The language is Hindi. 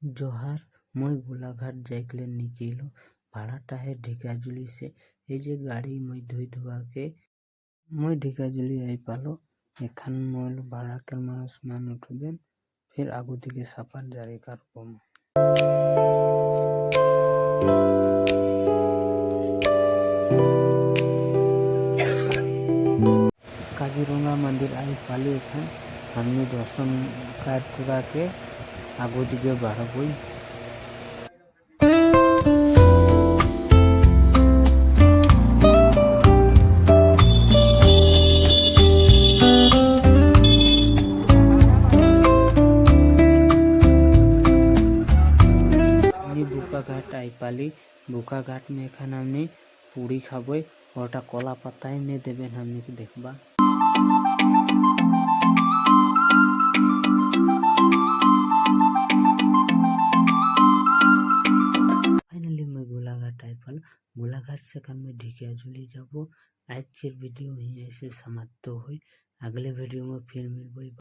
जोहार मैं गोलाघाट जाइकले निकलो भाड़ाटा है ढिकाजुली से ये जे गाड़ी मैं धोई धुआ के मैं ढिकाजुली आई पालो एखान मैं भाड़ा के मानस मान उठबेन फिर आगू दिके सफर जारी करबो। काजीरंगा मंदिर आई पाली एखान हमने दर्शन कार्ड करा के आगू दिके बढ़बई। बुकाघाट आई पाली बुकाघाट में एखान हमने पूड़ी खाबई और कला पाताय में देवें हमने की देखबा। फाइनली मैं गोलाघाट आई पाल गोलाघाट से kan मैं ढिकाजुली जाबो। आज के वीडियो यहीं से समाप्त हुई। अगले वीडियो में फिर मिलबई।